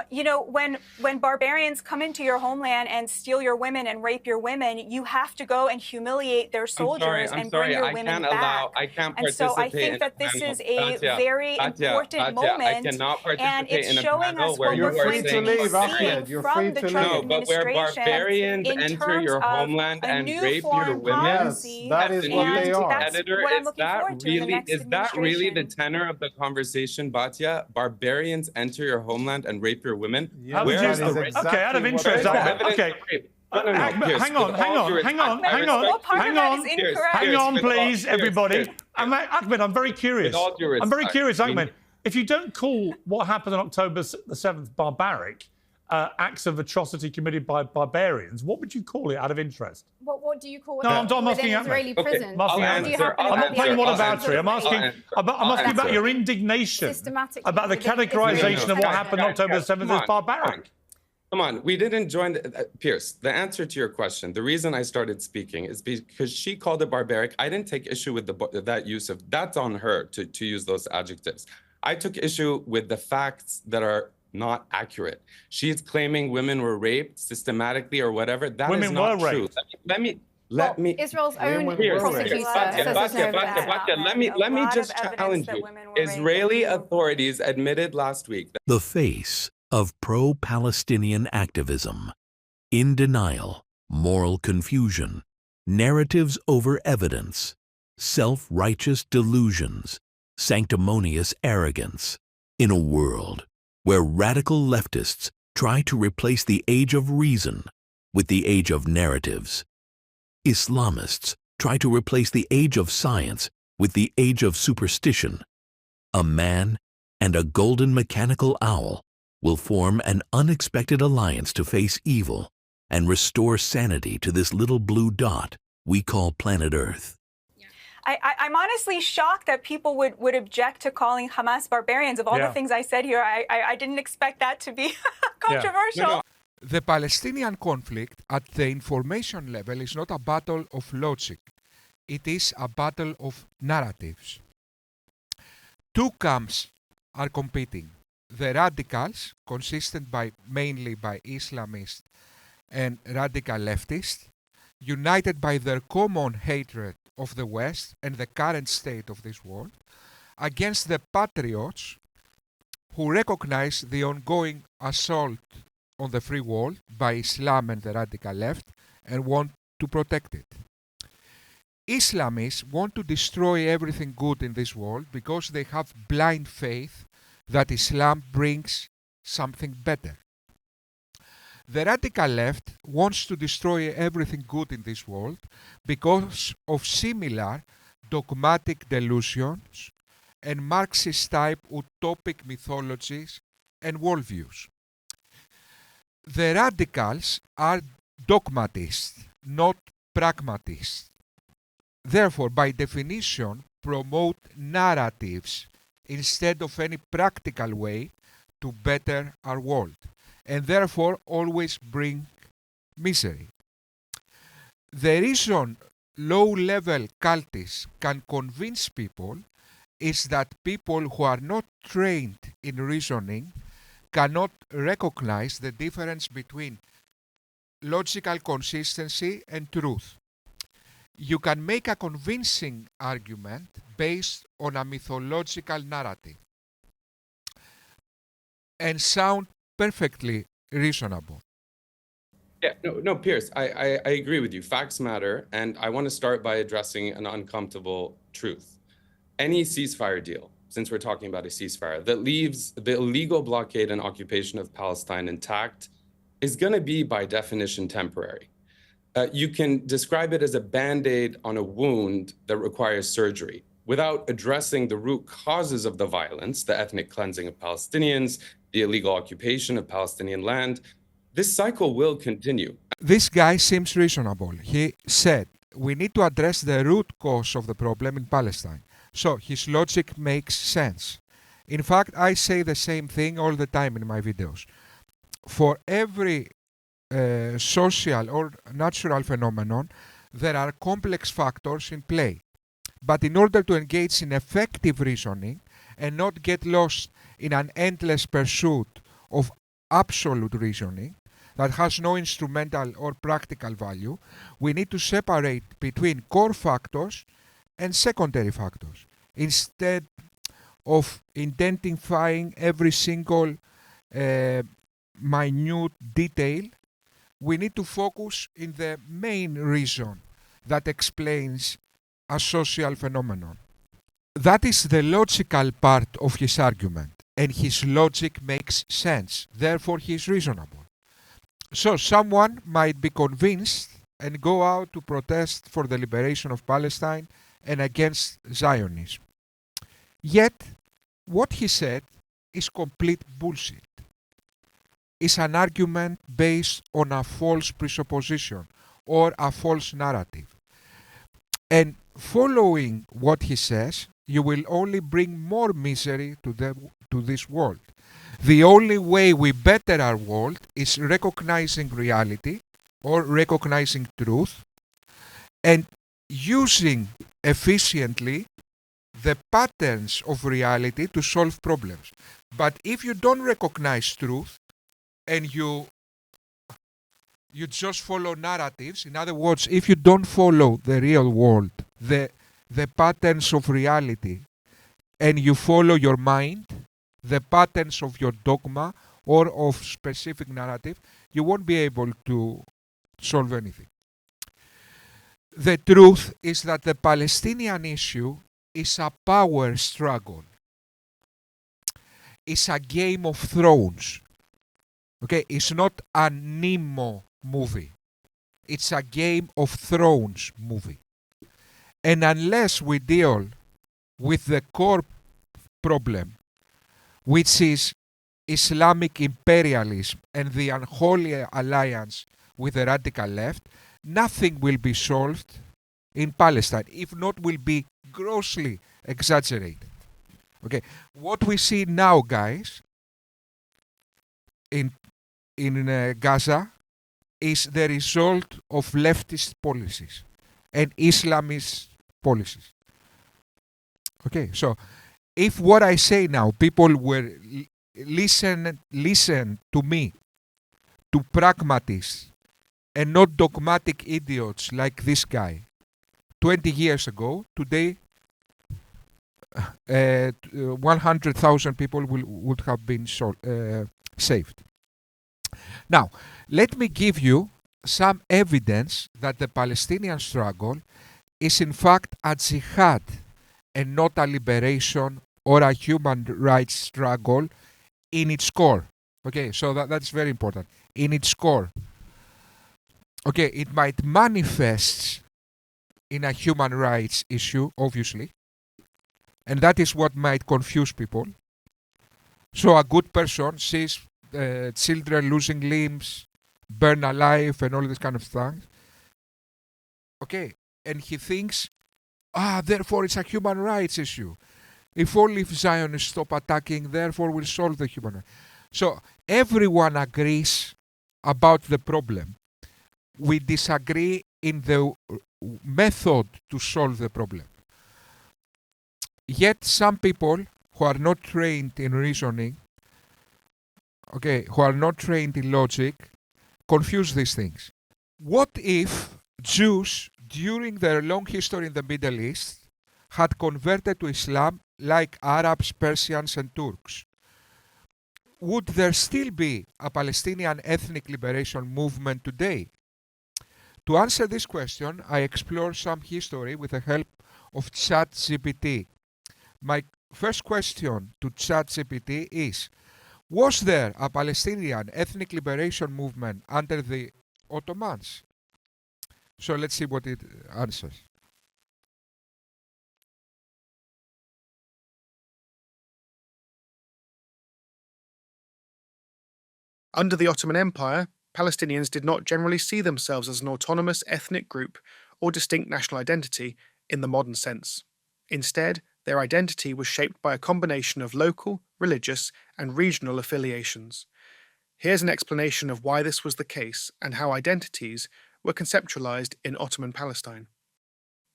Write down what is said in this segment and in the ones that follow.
When barbarians come into your homeland and steal your women and rape your women, you have to go and humiliate their soldiers and bring your women back. And so I think that this is a very important moment, and it's showing us what we're going to be seeing from the Trump administration in terms of a new foreign policy. That is what they are. That's what I'm looking forward to in the next administration. Is that really the tenor of the conversation, Batya? Barbarians enter your homeland and rape your women? Yeah, okay, out of interest, okay. Hang on, please, everybody. Ahmed, I'm very curious. I'm very curious, Ahmed. If you don't call what happened on October the 7th barbaric, acts of atrocity committed by barbarians, what would you call it out of interest? What do you call it? No, I'm asking Israeli prison. I'm not playing whataboutery. I'm asking about your indignation about the categorization of what happened on October the 7th as barbaric. Come on, we didn't join Piers. The answer to your question, the reason I started speaking is because she called it barbaric. I didn't take issue with that use of, that's on her to use those adjectives. I took issue with the facts that are not accurate. She's claiming women were raped systematically or whatever. That is not true. Let me. Israel's own prosecutor let me just challenge you. Israeli authorities admitted last week that the face of pro-Palestinian activism: in denial, moral confusion, narratives over evidence, self-righteous delusions, sanctimonious arrogance, in a world where radical leftists try to replace the age of reason with the age of narratives. Islamists try to replace the age of science with the age of superstition. A man and a golden mechanical owl will form an unexpected alliance to face evil and restore sanity to this little blue dot we call planet Earth. I'm honestly shocked that people would object to calling Hamas barbarians. Of all the things I said here, I didn't expect that to be controversial. The Palestinian conflict at the information level is not a battle of logic. It is a battle of narratives. Two camps are competing. The radicals, consistent mainly by Islamists and radical leftists, united by their common hatred of the West and the current state of this world, against the patriots who recognize the ongoing assault on the free world by Islam and the radical left and want to protect it. Islamists want to destroy everything good in this world because they have blind faith that Islam brings something better. The radical left wants to destroy everything good in this world because of similar dogmatic delusions and Marxist-type utopic mythologies and worldviews. The radicals are dogmatists, not pragmatists. Therefore, by definition, promote narratives instead of any practical way to better our world, and therefore always bring misery. The reason low-level cultists can convince people is that people who are not trained in reasoning cannot recognize the difference between logical consistency and truth. You can make a convincing argument based on a mythological narrative and sound perfectly reasonable. Yeah, no, Piers, I agree with you. Facts matter, and I want to start by addressing an uncomfortable truth. Any ceasefire deal, since we're talking about a ceasefire, that leaves the illegal blockade and occupation of Palestine intact is going to be, by definition, temporary. You can describe it as a Band-Aid on a wound that requires surgery without addressing the root causes of the violence, the ethnic cleansing of Palestinians, the illegal occupation of Palestinian land. This cycle will continue. This guy seems reasonable. He said, we need to address the root cause of the problem in Palestine. So his logic makes sense. In fact, I say the same thing all the time in my videos. For every social or natural phenomenon, there are complex factors in play. But in order to engage in effective reasoning and not get lost in an endless pursuit of absolute reasoning that has no instrumental or practical value. We need to separate between core factors and secondary factors instead of identifying every single minute detail. We need to focus in the main reason that explains a social phenomenon. That is the logical part of his argument, and his logic makes sense. Therefore, he is reasonable. So someone might be convinced and go out to protest for the liberation of Palestine and against Zionism. Yet, what he said is complete bullshit. It's an argument based on a false presupposition or a false narrative. And following what he says, you will only bring more misery to this world. The only way we better our world is recognizing reality or recognizing truth and using efficiently the patterns of reality to solve problems. But if you don't recognize truth and you just follow narratives, in other words, if you don't follow the real world, the patterns of reality, and you follow your mind, the patterns of your dogma or of specific narrative, you won't be able to solve anything. The truth is that the Palestinian issue is a power struggle. It's a Game of Thrones. Okay, it's not a Nemo movie. It's a Game of Thrones movie. And unless we deal with the core problem, which is Islamic imperialism and the unholy alliance with the radical left, nothing will be solved in Palestine, if not will be grossly exaggerated. Okay, what we see now, guys, in Gaza is the result of leftist policies and Islamist policies. Okay, so if what I say now, people will listen to me, to pragmatists, and not dogmatic idiots like this guy, 20 years ago, today, 100,000 people would have been saved. Now, let me give you some evidence that the Palestinian struggle is in fact a jihad and not a liberation or a human rights struggle in its core. Okay, so that's very important. In its core. Okay, it might manifest in a human rights issue, obviously, and that is what might confuse people. So a good person sees children losing limbs, burned alive, and all this kind of thing. Okay, and he thinks, therefore it's a human rights issue. If only if Zionists stop attacking, therefore we'll solve the human rights. So everyone agrees about the problem. We disagree in the method to solve the problem. Yet some people who are not trained in reasoning, who are not trained in logic, confuse these things. What if Jews, during their long history in the Middle East, had converted to Islam like Arabs, Persians, and Turks? Would there still be a Palestinian ethnic liberation movement today? To answer this question, I explore some history with the help of ChatGPT. My first question to ChatGPT is, was there a Palestinian ethnic liberation movement under the Ottomans? So let's see what it answers. Under the Ottoman Empire, Palestinians did not generally see themselves as an autonomous ethnic group or distinct national identity in the modern sense. Instead, their identity was shaped by a combination of local, religious, and regional affiliations. Here's an explanation of why this was the case and how identities were conceptualized in Ottoman Palestine.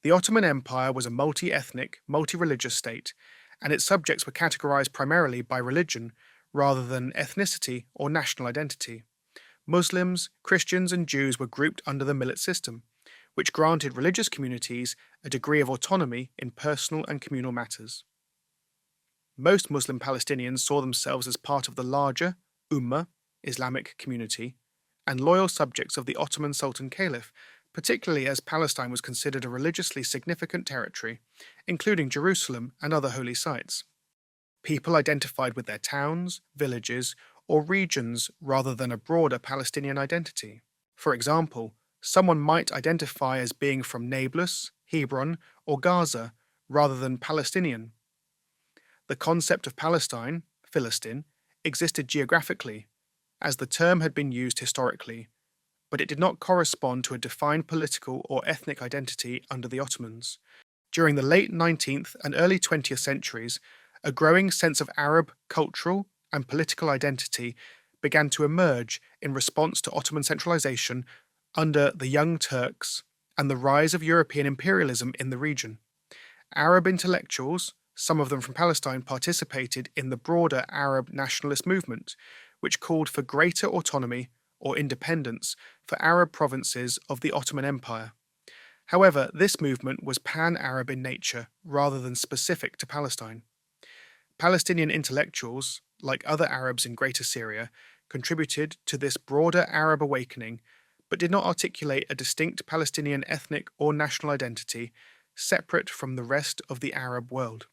The Ottoman Empire was a multi-ethnic, multi-religious state, and its subjects were categorized primarily by religion rather than ethnicity or national identity. Muslims, Christians, and Jews were grouped under the millet system, which granted religious communities a degree of autonomy in personal and communal matters. Most Muslim Palestinians saw themselves as part of the larger Ummah, Islamic community, and loyal subjects of the Ottoman Sultan Caliph, particularly as Palestine was considered a religiously significant territory, including Jerusalem and other holy sites. People identified with their towns, villages, or regions rather than a broader Palestinian identity. For example, someone might identify as being from Nablus, Hebron, or Gaza rather than Palestinian. The concept of Palestine, Philistin, existed geographically, as the term had been used historically, but it did not correspond to a defined political or ethnic identity under the Ottomans. During the late 19th and early 20th centuries, a growing sense of Arab cultural and political identity began to emerge in response to Ottoman centralization under the Young Turks and the rise of European imperialism in the region. Arab intellectuals, some of them from Palestine, participated in the broader Arab nationalist movement, which called for greater autonomy or independence for Arab provinces of the Ottoman Empire. However, this movement was pan-Arab in nature rather than specific to Palestine. Palestinian intellectuals, like other Arabs in Greater Syria, contributed to this broader Arab awakening, but did not articulate a distinct Palestinian ethnic or national identity separate from the rest of the Arab world.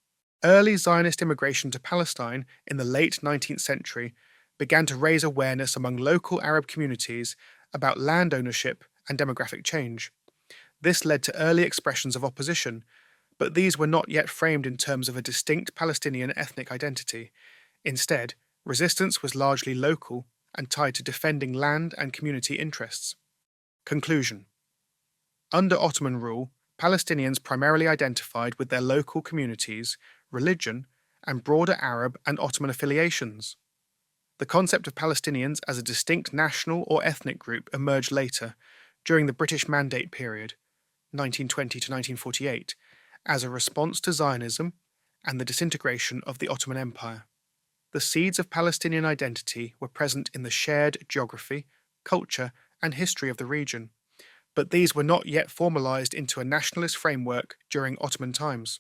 Early Zionist immigration to Palestine in the late 19th century began to raise awareness among local Arab communities about land ownership and demographic change. This led to early expressions of opposition, but these were not yet framed in terms of a distinct Palestinian ethnic identity. Instead, resistance was largely local and tied to defending land and community interests. Conclusion. Under Ottoman rule, Palestinians primarily identified with their local communities, religion, and broader Arab and Ottoman affiliations. The concept of Palestinians as a distinct national or ethnic group emerged later, during the British Mandate period, 1920 to 1948, as a response to Zionism and the disintegration of the Ottoman Empire. The seeds of Palestinian identity were present in the shared geography, culture, and history of the region, but these were not yet formalized into a nationalist framework during Ottoman times.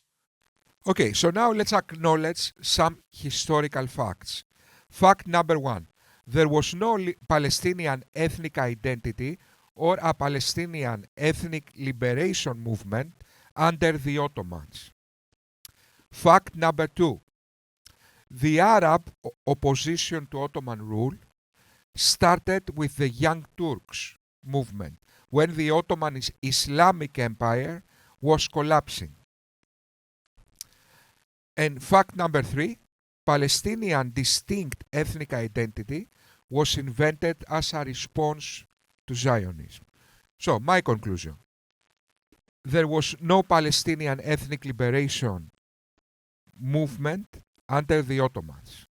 Okay, so now let's acknowledge some historical facts. Fact number one, there was no Palestinian ethnic identity or a Palestinian ethnic liberation movement under the Ottomans. Fact number two, the Arab opposition to Ottoman rule started with the Young Turks movement when the Ottoman Islamic Empire was collapsing. And fact number three, Palestinian distinct ethnic identity was invented as a response to Zionism. So, my conclusion. There was no Palestinian ethnic liberation movement under the Ottomans.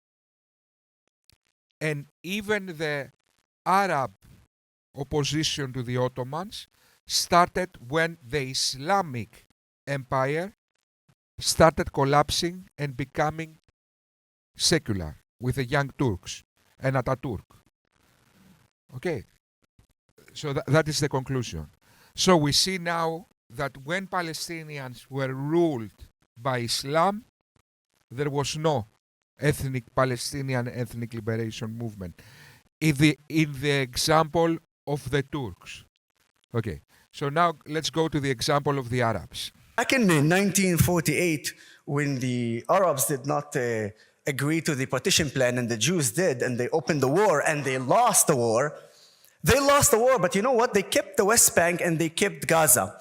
And even the Arab opposition to the Ottomans started when the Islamic Empire started collapsing and becoming secular with the Young Turks and Ataturk. Okay, so that is the conclusion. So we see now that when Palestinians were ruled by Islam, there was no Palestinian ethnic liberation movement. In the example of the Turks. Okay, so now let's go to the example of the Arabs. Back in 1948, when the Arabs did not agree to the partition plan and the Jews did, and they opened the war and they lost the war. They lost the war, but you know what? They kept the West Bank and they kept Gaza.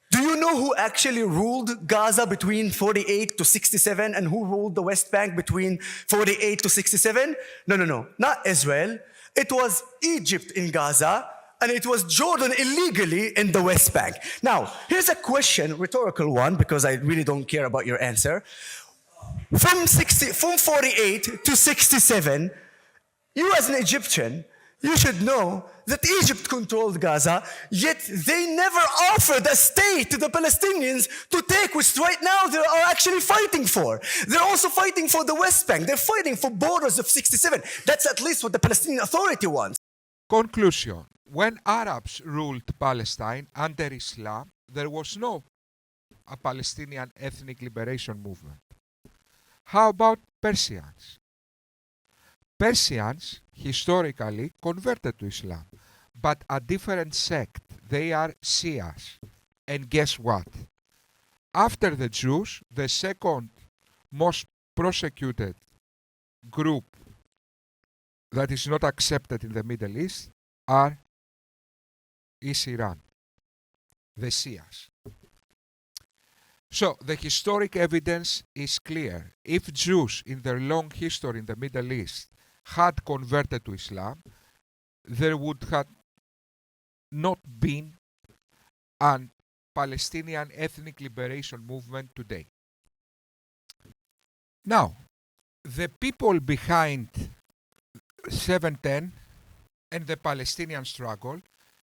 Do you know who actually ruled Gaza between 48 to 67 and who ruled the West Bank between 48 to 67? No, not Israel. It was Egypt in Gaza and it was Jordan illegally in the West Bank. Now, here's a question, rhetorical one, because I really don't care about your answer. From 48 to 67, you as an Egyptian, You should know that Egypt controlled Gaza, yet they never offered a state to the Palestinians to take, which right now they are actually fighting for. They're also fighting for the West Bank. They're fighting for borders of 67. That's at least what the Palestinian Authority wants. Conclusion. When Arabs ruled Palestine under Islam, there was no a Palestinian ethnic liberation movement. How about Persians? Persians historically converted to Islam, but a different sect. They are Shias. And guess what? After the Jews, the second most persecuted group that is not accepted in the Middle East is Iran, the Shias. So the historic evidence is clear. If Jews in their long history in the Middle East had converted to Islam, there would have not been a Palestinian ethnic liberation movement today. Now, the people behind 710 and the Palestinian struggle,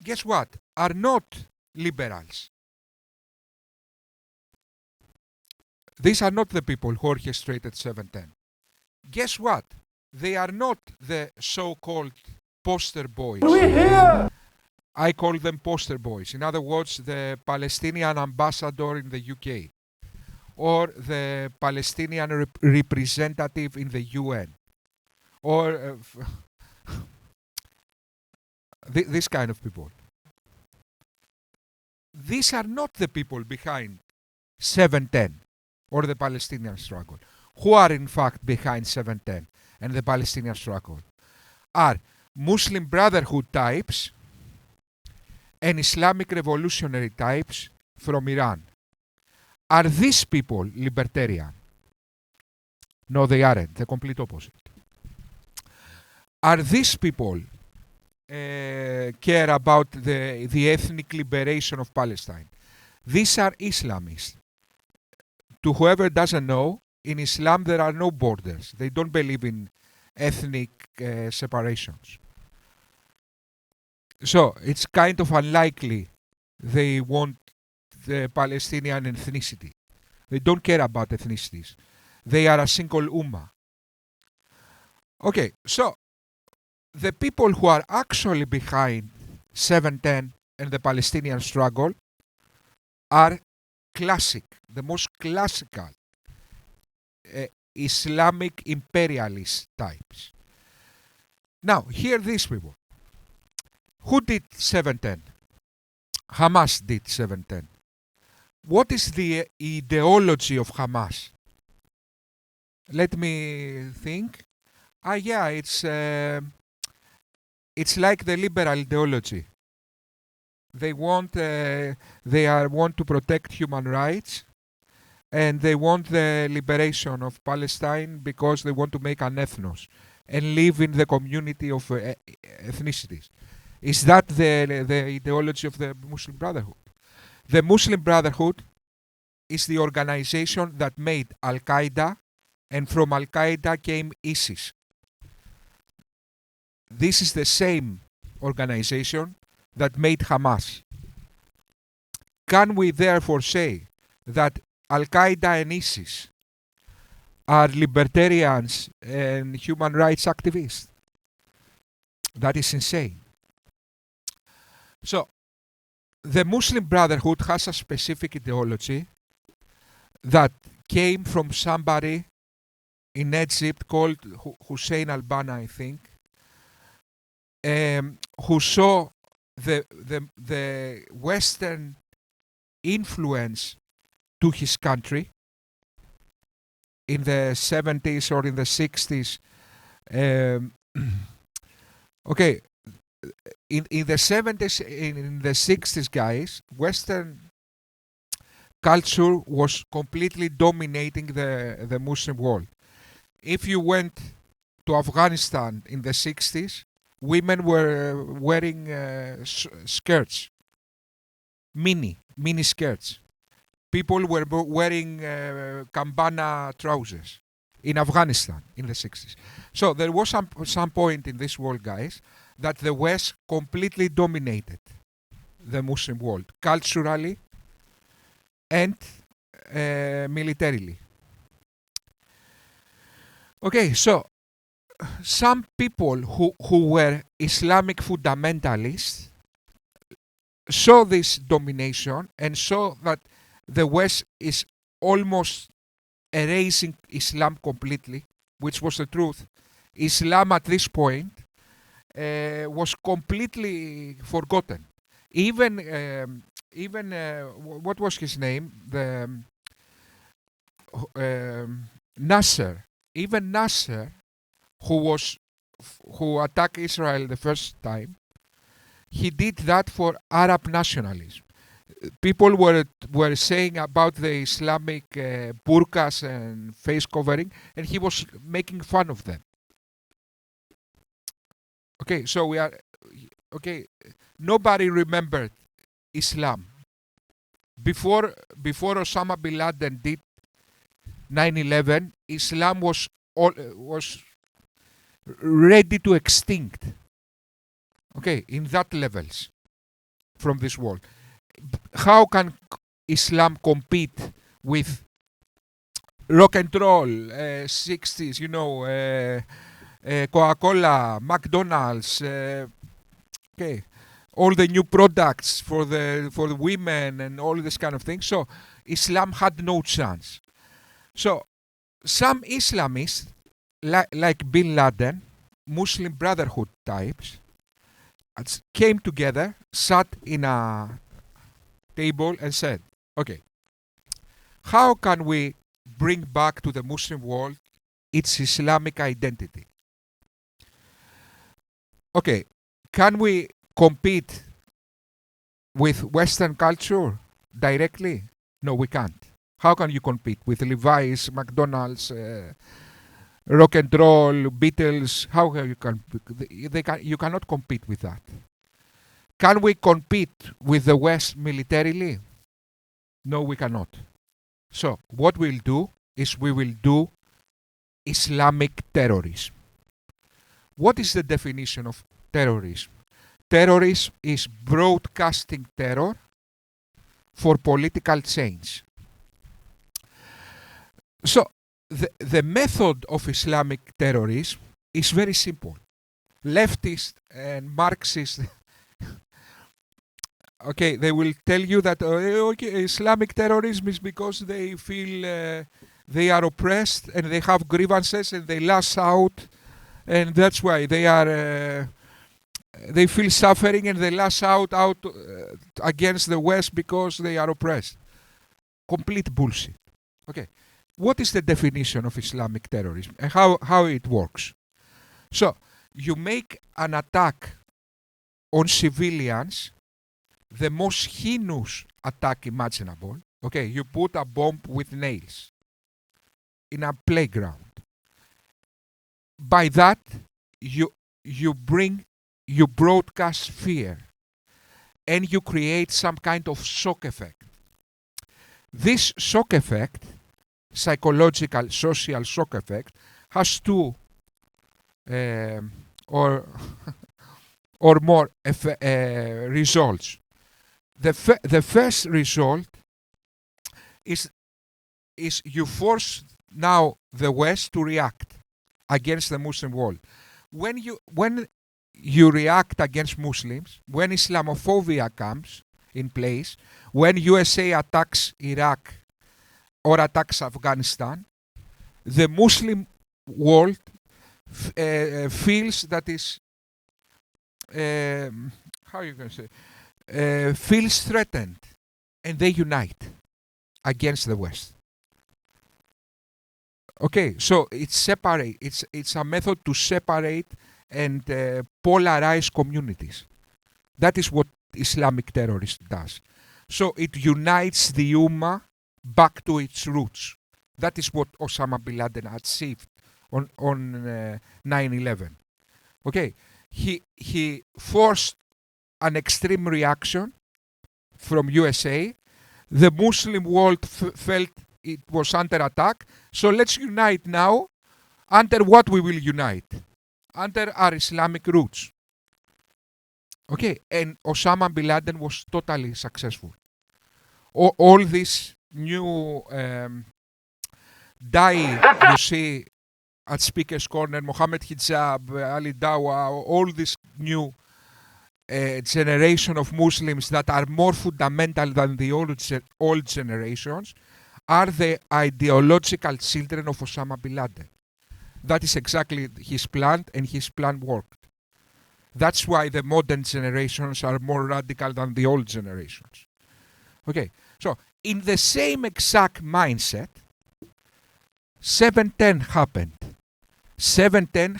guess what? Are not liberals. These are not the people who orchestrated 710. Guess what? They are not the so-called poster boys. We're here! I call them poster boys. In other words, the Palestinian ambassador in the UK or the Palestinian representative in the UN or this kind of people. These are not the people behind 710 or the Palestinian struggle. Who are in fact behind 710 and the Palestinian struggle? Are Muslim Brotherhood types and Islamic revolutionary types from Iran. Are these people libertarian? No, they aren't. The complete opposite. Are these people care about the ethnic liberation of Palestine? These are Islamists. To whoever doesn't know, in Islam there are no borders. They don't believe in ethnic separations. So it's kind of unlikely they want the Palestinian ethnicity. They don't care about ethnicities. They are a single ummah. Okay, so the people who are actually behind 710 and the Palestinian struggle are classic, the most classical Islamic imperialist types. Now, hear these people. Who did 710? Hamas did 710. What is the ideology of Hamas? Let me think. Yeah, it's like the liberal ideology. They want to protect human rights, and they want the liberation of Palestine because they want to make an ethnos and live in the community of ethnicities. Is that the ideology of the Muslim Brotherhood? The Muslim Brotherhood is the organization that made Al-Qaeda, and from Al-Qaeda came ISIS. This is the same organization that made Hamas. Can we therefore say that Al-Qaeda and ISIS are libertarians and human rights activists? That is insane. So, the Muslim Brotherhood has a specific ideology that came from somebody in Egypt called Hussein al-Banna, I think, who saw the Western influence to his country in the 70s or in the 60s. Okay, in the 70s, in the 60s, guys, Western culture was completely dominating the Muslim world. If you went to Afghanistan in the 60s, women were wearing skirts, mini skirts. People were wearing kambana trousers. in Afghanistan in the 60s. So there was some point in this world, guys, that the West completely dominated the Muslim world, culturally and militarily. Okay, so some people who were Islamic fundamentalists saw this domination and saw that the West is almost erasing Islam completely, which was the truth. Islam at this point was completely forgotten. Even what was his name? Nasser. Even Nasser, who attacked Israel the first time, he did that for Arab nationalism. People were saying about the Islamic burqas and face covering, and he was making fun of them. Okay, so nobody remembered Islam. Before Osama bin Laden did 9/11, Islam was ready to extinct. Okay, in that levels from this world. How can Islam compete with rock and roll, 60s, Coca-Cola, McDonald's, okay, all the new products for the women and all this kind of thing. So Islam had no chance. So some Islamists, like Bin Laden, Muslim Brotherhood types, came together, sat in a table and said, okay, how can we bring back to the Muslim world its Islamic identity? Okay, can we compete with Western culture directly? No, we can't. How can you compete with Levi's, McDonald's, rock and roll, Beatles? How can you cannot compete with that. Can we compete with the West militarily? No, we cannot. So what we'll do is we will do Islamic terrorism. What is the definition of terrorism? Terrorism is broadcasting terror for political change. So the method of Islamic terrorism is very simple. Leftist and Marxist, okay, they will tell you that Islamic terrorism is because they feel they are oppressed and they have grievances and they lash out, and that's why they feel suffering and they lash out against the West because they are oppressed. Complete bullshit. Okay. What is the definition of Islamic terrorism and how it works? So, you make an attack on civilians, the most heinous attack imaginable. Okay, you put a bomb with nails in a playground. By that, you broadcast fear and you create some kind of shock effect. This shock effect, psychological, social shock effect, has two or more results. The first result is you force now the West to react against the Muslim world. When you react against Muslims, when Islamophobia comes in place, when USA attacks Iraq or attacks Afghanistan, the Muslim world feels that is, feels threatened, and they unite against the West. Okay, so it's a method to separate and polarize communities. That is what Islamic terrorism does. So it unites the Ummah back to its roots. That is what Osama bin Laden achieved on 9/11. Okay, he forced an extreme reaction from USA. The Muslim world felt it was under attack. So let's unite now Under what we will unite? Under our Islamic roots. Okay, and Osama bin Laden was totally successful. All this new dye you see at Speaker's Corner, Mohammed Hijab, Ali Dawa, all this new generation of Muslims that are more fundamental than the old generations are the ideological children of Osama bin Laden. That is exactly his plan, and his plan worked. That's why the modern generations are more radical than the old generations. Okay, so in the same exact mindset, 7/10 happened. 7/10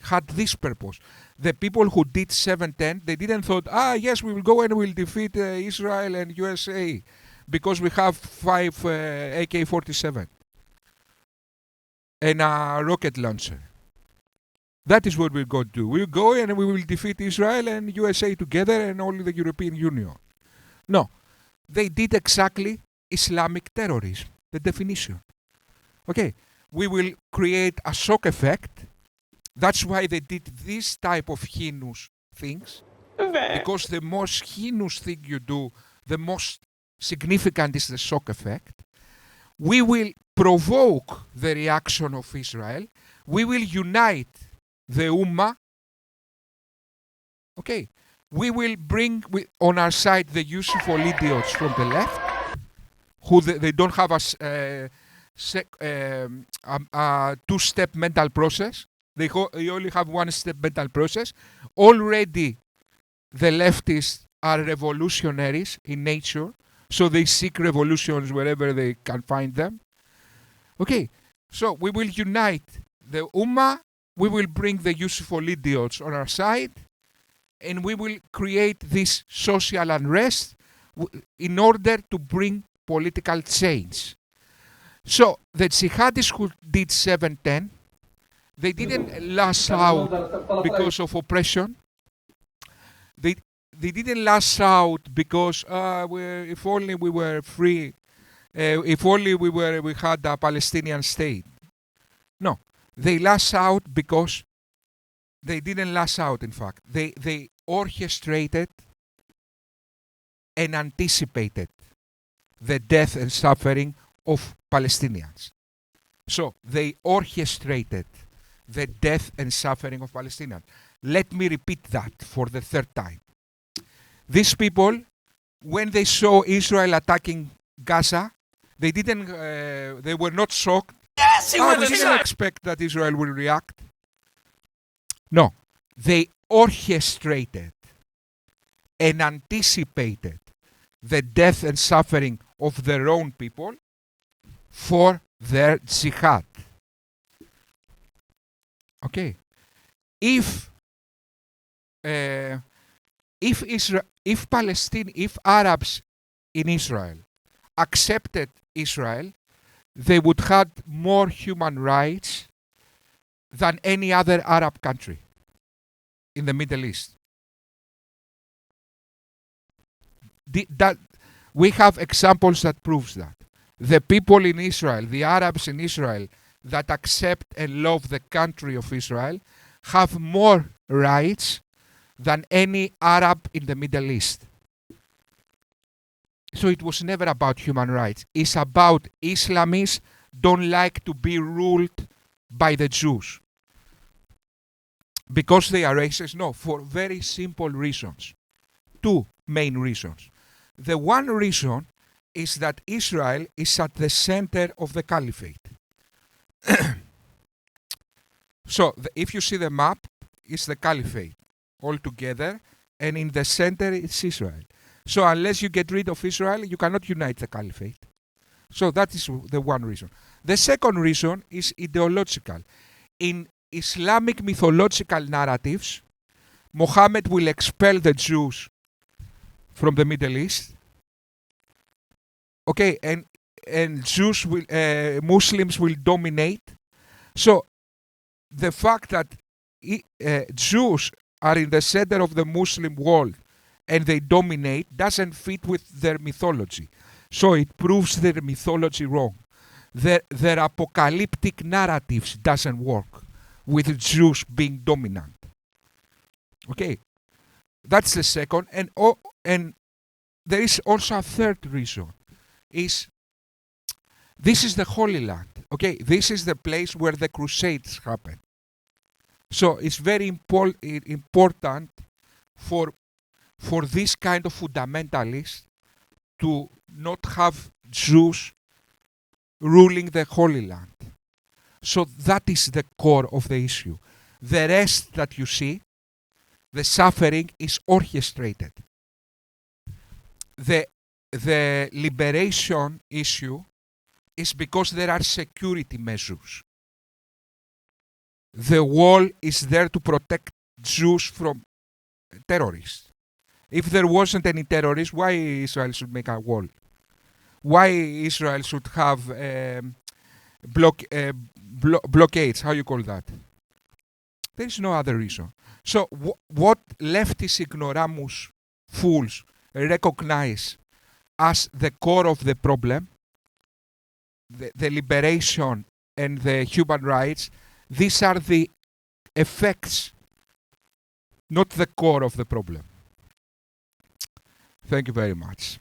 had this purpose. The people who did 7/10, they didn't thought, yes, we will go and we'll defeat Israel and USA because we have 5 AK-47 and a rocket launcher. That is what we're going to do. We'll go and we will defeat Israel and USA together and all the European Union. No, they did exactly Islamic terrorism, the definition. Okay, we will create a shock effect. That's why they did this type of heinous things. Because the most heinous thing you do, the most significant is the shock effect. We will provoke the reaction of Israel. We will unite the Ummah. Okay, we will bring on our side the useful idiots from the left, who they don't have a two-step mental process. They only have one-step mental process. Already, the leftists are revolutionaries in nature, so they seek revolutions wherever they can find them. Okay, so we will unite the Ummah, we will bring the useful idiots on our side, and we will create this social unrest in order to bring political change. So the jihadists who did 7/10, they didn't lash out because of oppression. They didn't lash out because if only we were free, if only we had a Palestinian state. No, they lash out because they didn't lash out. In fact, they orchestrated and anticipated the death and suffering of Palestinians. So they orchestrated the death and suffering of Palestinians. Let me repeat that for the third time. These people, when they saw Israel attacking Gaza, they were not shocked. Yes, we didn't expect that Israel will react. No, they orchestrated and anticipated the death and suffering of their own people for their jihad. Okay, if Arabs in Israel accepted Israel, they would have more human rights than any other Arab country in the Middle East. That we have examples that proves that. The people in Israel, the Arabs in Israel that accept and love the country of Israel have more rights than any Arab in the Middle East. So it was never about human rights. It's about Islamists don't like to be ruled by the Jews. Because they are racist? No, for very simple reasons. 2 main reasons. The one reason is that Israel is at the center of the caliphate. So if you see the map, it's the caliphate all together, and in the center it's Israel. So unless you get rid of Israel, you cannot unite the caliphate. So that is the one reason. The second reason is ideological. In Islamic mythological narratives, Muhammad will expel the Jews from the Middle East. Okay, and Jews will, Muslims will dominate. So the fact that Jews are in the center of the Muslim world and they dominate doesn't fit with their mythology. So it proves their mythology wrong. Their apocalyptic narratives doesn't work with Jews being dominant. Okay, that's the second, and there is also a third reason. This is the Holy Land. Okay, this is the place where the Crusades happened. So it's very important for this kind of fundamentalists to not have Jews ruling the Holy Land. So that is the core of the issue. The rest that you see, the suffering is orchestrated. The liberation issue is because there are security measures. The wall is there to protect Jews from terrorists. If there wasn't any terrorists, why Israel should make a wall? Why Israel should have blockades? How you call that? There is no other reason. So what leftist ignoramus fools recognize as the core of the problem, the liberation and the human rights, these are the effects, not the core of the problem. Thank you very much.